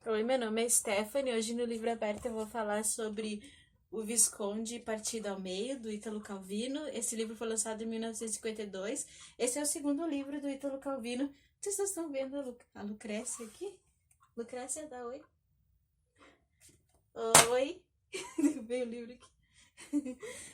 Oi, meu nome é Stephanie. Hoje no Livro Aberto eu vou falar sobre O Visconde Partido ao Meio, do Ítalo Calvino. Esse livro foi lançado em 1952. Esse é o segundo livro do Ítalo Calvino. Vocês estão vendo a Lucrécia aqui? Lucrécia, dá oi. Oi. Veio o livro aqui.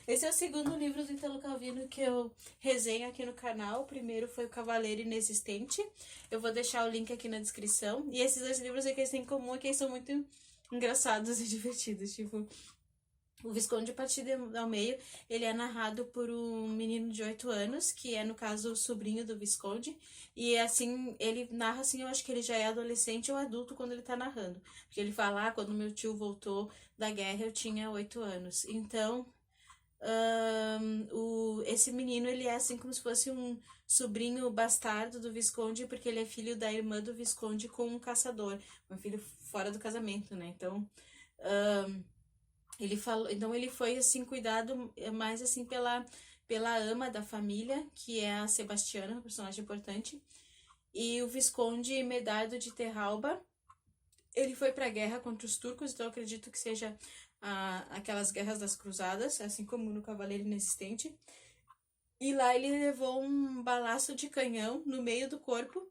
Esse é o segundo livro do Italo Calvino que eu resenho aqui no canal. O primeiro foi O Cavaleiro Inexistente. Eu vou deixar o link aqui na descrição. E esses dois livros aqui eles têm em comum é que eles são muito engraçados e divertidos. Tipo, o Visconde Partido ao Meio, ele é narrado por um menino de 8 anos, que é, no caso, o sobrinho do Visconde. E, assim, ele narra, assim, eu acho que ele já é adolescente ou adulto quando ele tá narrando. Porque ele fala, quando meu tio voltou da guerra, eu tinha 8 anos. Então, esse menino, ele é assim como se fosse um sobrinho bastardo do Visconde, porque ele é filho da irmã do Visconde com um caçador, um filho fora do casamento, né? Então, ele falou, então ele foi assim cuidado mais assim pela ama da família, que é a Sebastiana, uma personagem importante, e o Visconde Medardo de Terralba. Ele foi para a guerra contra os turcos, então eu acredito que seja aquelas guerras das cruzadas, assim como no Cavaleiro Inexistente. E lá ele levou um balaço de canhão no meio do corpo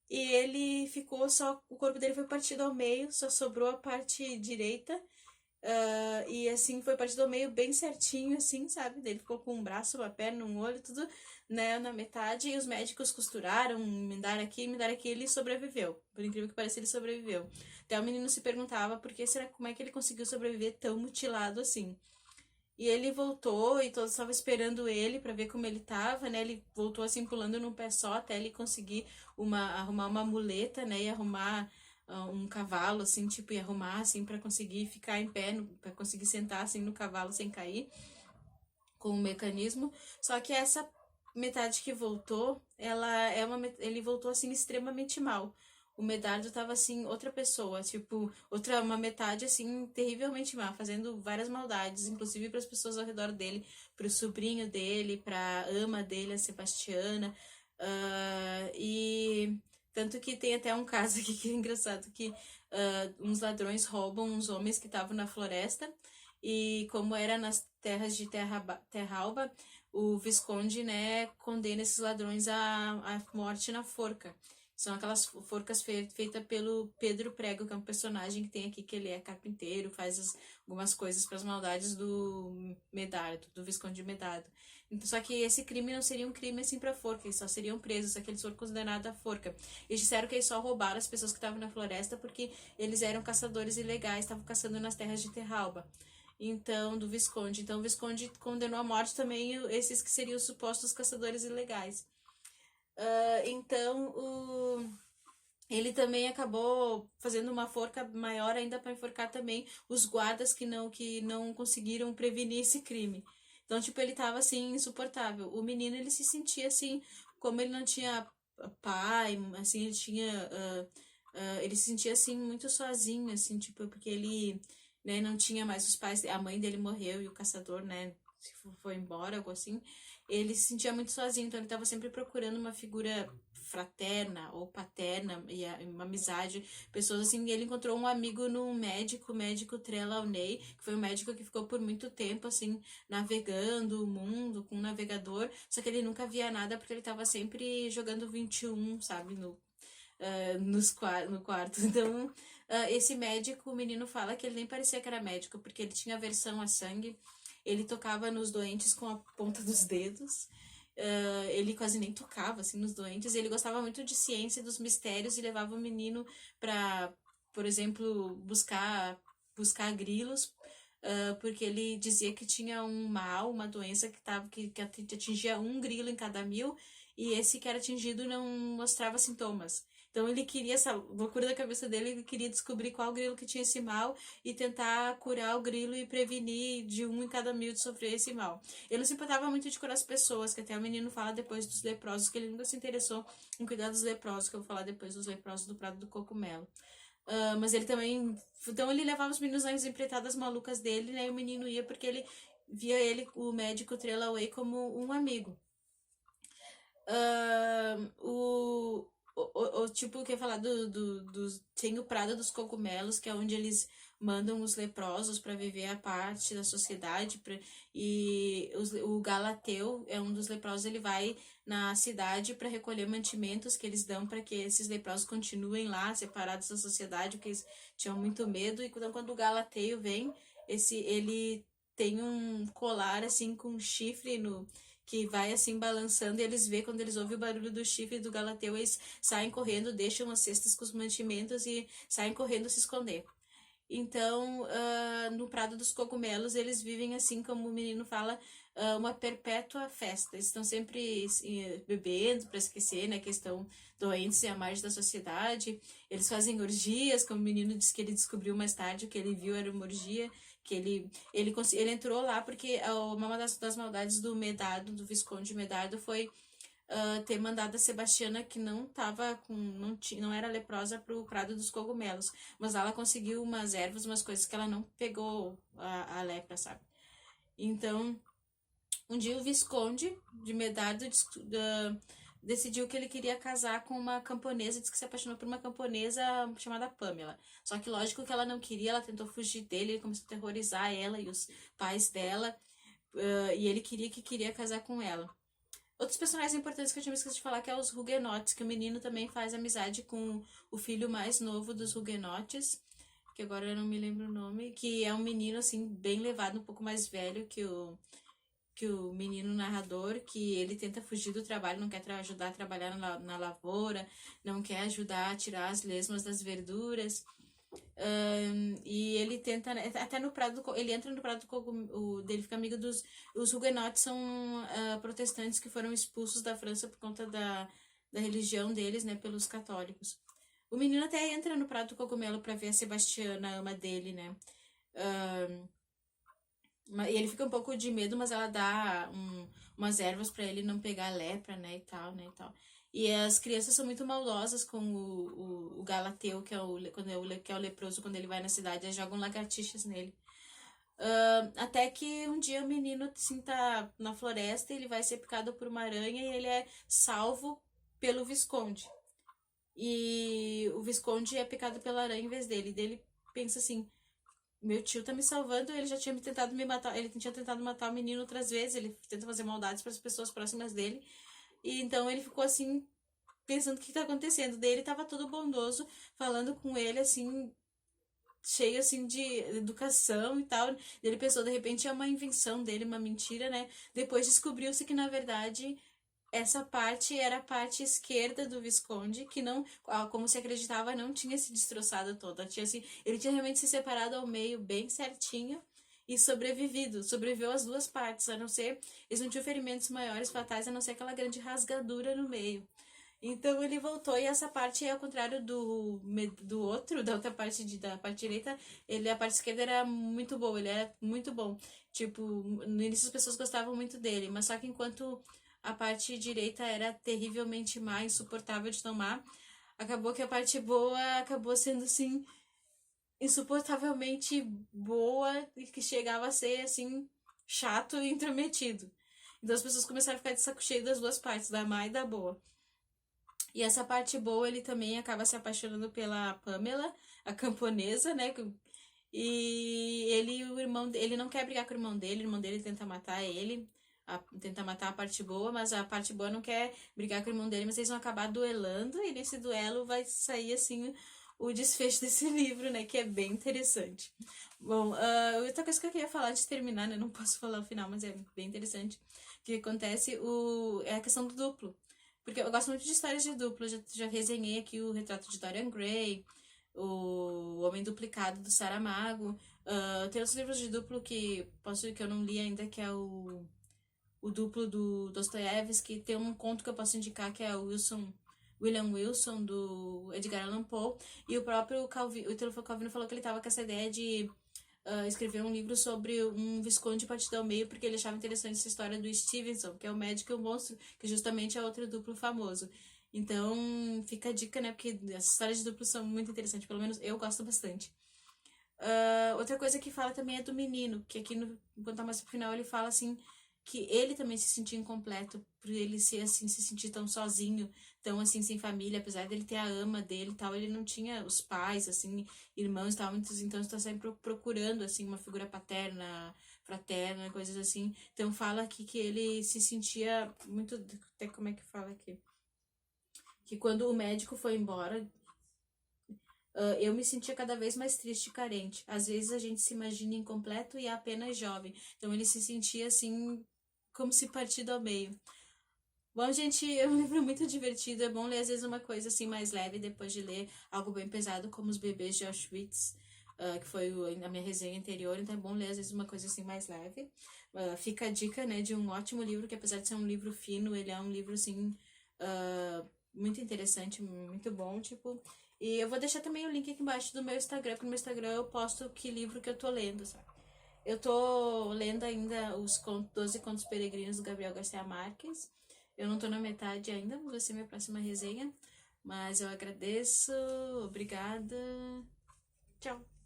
e ele ficou só. O corpo dele foi partido ao meio, só sobrou a parte direita. E assim foi partido ao meio bem certinho, assim, sabe? Ele ficou com um braço, uma perna, um olho, tudo, né, na metade. E os médicos costuraram, me dar aqui, ele sobreviveu. Por incrível que pareça, ele sobreviveu. Até o menino se perguntava como é que ele conseguiu sobreviver tão mutilado assim. E ele voltou e todos estavam esperando ele para ver como ele tava, né? Ele voltou assim pulando num pé só até ele conseguir arrumar uma muleta, né? E arrumar um cavalo assim, tipo, e arrumar assim para conseguir ficar em pé, para conseguir sentar assim no cavalo sem cair com o mecanismo. Só que essa metade que voltou, ele voltou assim extremamente mal. O Medardo tava assim, outra pessoa, tipo, uma metade assim, terrivelmente má, fazendo várias maldades, inclusive para as pessoas ao redor dele, pro sobrinho dele, pra ama dele, a Sebastiana. E tanto que tem até um caso aqui que é engraçado, que uns ladrões roubam uns homens que estavam na floresta, e como era nas terras de Terralba, o Visconde, né, condena esses ladrões à morte na forca. São aquelas forcas feitas pelo Pedro Prego, que é um personagem que tem aqui, que ele é carpinteiro, algumas coisas para as maldades do Medardo, do Visconde Medardo. Então, só que esse crime não seria um crime assim para forca, eles só seriam presos, só que eles foram condenados à forca. Eles disseram que eles só roubaram as pessoas que estavam na floresta porque eles eram caçadores ilegais, estavam caçando nas terras de Terralba. Então, do Visconde. Então, o Visconde condenou à morte também esses que seriam os supostos caçadores ilegais. Então, ele também acabou fazendo uma forca maior ainda para enforcar também os guardas que não conseguiram prevenir esse crime. Então, tipo, ele tava assim insuportável. O menino ele se sentia assim, como ele não tinha pai, assim, ele tinha ele se sentia assim muito sozinho, assim, tipo, porque ele, né, não tinha mais os pais, a mãe dele morreu e o caçador, né, foi embora, algo assim. Ele se sentia muito sozinho, então ele estava sempre procurando uma figura fraterna ou paterna e uma amizade, pessoas assim. E ele encontrou um amigo num médico, o médico Trelawney, que foi um médico que ficou por muito tempo assim navegando o mundo com um navegador, só que ele nunca via nada porque ele estava sempre jogando 21, sabe, no quarto. Então, esse médico, o menino fala que ele nem parecia que era médico, porque ele tinha aversão a sangue, ele tocava nos doentes com a ponta dos dedos, ele quase nem tocava assim nos doentes, ele gostava muito de ciência e dos mistérios e levava o menino para, por exemplo, buscar grilos, porque ele dizia que tinha um mal, uma doença que atingia um grilo em cada 1.000, e esse que era atingido não mostrava sintomas. Então ele queria, essa loucura da cabeça dele, ele queria descobrir qual grilo que tinha esse mal e tentar curar o grilo e prevenir de um em cada 1.000 de sofrer esse mal. Ele não se importava muito de curar as pessoas, que até o menino fala depois dos leprosos, que ele nunca se interessou em cuidar dos leprosos, que eu vou falar depois dos leprosos do Prado do Cogumelo. Mas ele também. Então ele levava os meninos nas empreitadas malucas dele, né? E o menino ia porque ele via ele, o médico Trelaway, como um amigo. O tipo, que ia falar tem o Prado dos Cogumelos, que é onde eles mandam os leprosos para viver a parte da sociedade. O Galateu é um dos leprosos, ele vai na cidade para recolher mantimentos que eles dão para que esses leprosos continuem lá, separados da sociedade, porque eles tinham muito medo. E então, quando o Galateu vem, ele tem um colar assim com um chifre no que vai assim balançando, e eles vê quando eles ouvem o barulho do chifre do Galateu, eles saem correndo, deixam as cestas com os mantimentos e saem correndo se esconder. Então, no Prado dos Cogumelos, eles vivem assim, como o menino fala, uma perpétua festa. Eles estão sempre bebendo para esquecer, né, que estão doentes e à margem da sociedade. Eles fazem orgias, como o menino disse que ele descobriu mais tarde, o que ele viu era uma orgia, que ele entrou lá porque uma das maldades do Medado, do Visconde Medado, foi ter mandado a Sebastiana, que não tava com, não era leprosa, pro Prado dos Cogumelos, mas ela conseguiu umas ervas, umas coisas que ela não pegou a lepra, sabe? Então, um dia o Visconde de Medardo decidiu que ele queria casar com uma camponesa, disse que se apaixonou por uma camponesa chamada Pamela. Só que lógico que ela não queria, ela tentou fugir dele, ele começou a terrorizar ela e os pais dela, e ele queria casar com ela. Outros personagens importantes que eu tinha esquecido de falar, que é os Huguenotes, que o menino também faz amizade com o filho mais novo dos Huguenotes, que agora eu não me lembro o nome, que é um menino, assim, bem levado, um pouco mais velho que o menino narrador, que ele tenta fugir do trabalho, não quer ajudar a trabalhar na lavoura, não quer ajudar a tirar as lesmas das verduras. E ele tenta, até no Prado, ele entra no Prado do Cogumelo, ele fica amigo dos. Os Huguenotes são protestantes que foram expulsos da França por conta da religião deles, né, pelos católicos. O menino até entra no Prado do Cogumelo para ver a Sebastiana, a ama dele, né? E ele fica um pouco de medo, mas ela dá umas ervas para ele não pegar lepra, né, e tal, né, e tal. E as crianças são muito maldosas com o Galateu, que é o leproso, quando ele vai na cidade, eles jogam lagartixas nele. Até que um dia o menino assim, tá na floresta, ele vai ser picado por uma aranha e ele é salvo pelo Visconde. E o Visconde é picado pela aranha em vez dele. E dele pensa assim: meu tio tá me salvando, ele já tinha tentado me matar, ele tinha tentado matar o menino outras vezes, ele tenta fazer maldades para as pessoas próximas dele. E então ele ficou assim, pensando o que tá acontecendo. Daí ele tava todo bondoso, falando com ele assim, cheio assim de educação e tal. Ele pensou, de repente é uma invenção dele, uma mentira, né? Depois descobriu-se que na verdade essa parte era a parte esquerda do Visconde, que não, como se acreditava, não tinha se destroçado toda. Ele tinha realmente se separado ao meio bem certinho e sobreviveu as duas partes, a não ser, eles não tinham ferimentos maiores fatais, a não ser aquela grande rasgadura no meio. Então ele voltou, e essa parte, ao contrário do outro, da outra parte, da parte direita, a parte esquerda era muito boa, ele era muito bom. Tipo, no início as pessoas gostavam muito dele, mas só que enquanto a parte direita era terrivelmente má, insuportável de tomar, acabou que a parte boa acabou sendo, assim, insuportavelmente boa, e que chegava a ser, assim, chato e intrometido. Então as pessoas começaram a ficar de saco cheio das duas partes, da má e da boa. E essa parte boa, ele também acaba se apaixonando pela Pamela, a camponesa, né? E o irmão, ele não quer brigar com o irmão dele tenta matar ele, tenta matar a parte boa, mas a parte boa não quer brigar com o irmão dele, mas eles vão acabar duelando, e nesse duelo vai sair, assim, o desfecho desse livro, né? Que é bem interessante. Bom, outra coisa que eu queria falar antes de terminar, né? Não posso falar o final, mas é bem interessante. O que acontece é a questão do duplo. Porque eu gosto muito de histórias de duplo. Já resenhei aqui o Retrato de Dorian Gray, o Homem Duplicado do Saramago. Tem outros livros de duplo que eu não li ainda, que é o duplo do Dostoiévski. Tem um conto que eu posso indicar, que é o William Wilson, do Edgar Allan Poe. E o próprio o Italo Calvino falou que ele estava com essa ideia de escrever um livro sobre um visconde partido ao meio, porque ele achava interessante essa história do Stevenson, que é o médico e o monstro, que justamente é outro duplo famoso. Então, fica a dica, né? Porque as histórias de duplo são muito interessantes, pelo menos eu gosto bastante. Outra coisa que fala também é do menino, que aqui, quando tá mais pro final, ele fala assim, que ele também se sentia incompleto, por ele ser assim, se sentir tão sozinho, tão assim, sem família, apesar dele ter a ama dele e tal, ele não tinha os pais, assim, irmãos e tal, muitos, então está sempre procurando, assim, uma figura paterna, fraterna, coisas assim. Então fala aqui que ele se sentia muito, até como é que fala aqui? Que quando o médico foi embora, eu me sentia cada vez mais triste e carente. Às vezes a gente se imagina incompleto e é apenas jovem. Então ele se sentia assim, como se partido ao meio. Bom, gente, é um livro muito divertido. É bom ler às vezes uma coisa assim mais leve depois de ler algo bem pesado como Os Bebês de Auschwitz, que foi na minha resenha anterior. Então é bom ler às vezes uma coisa assim mais leve. Fica a dica, né, de um ótimo livro que apesar de ser um livro fino, ele é um livro assim muito interessante, muito bom, tipo. E eu vou deixar também o link aqui embaixo do meu Instagram, porque no meu Instagram eu posto que livro que eu tô lendo, sabe? Eu tô lendo ainda os 12 Contos Peregrinos do Gabriel Garcia Marques. Eu não tô na metade ainda, vai ser minha próxima resenha. Mas eu agradeço, obrigada. Tchau.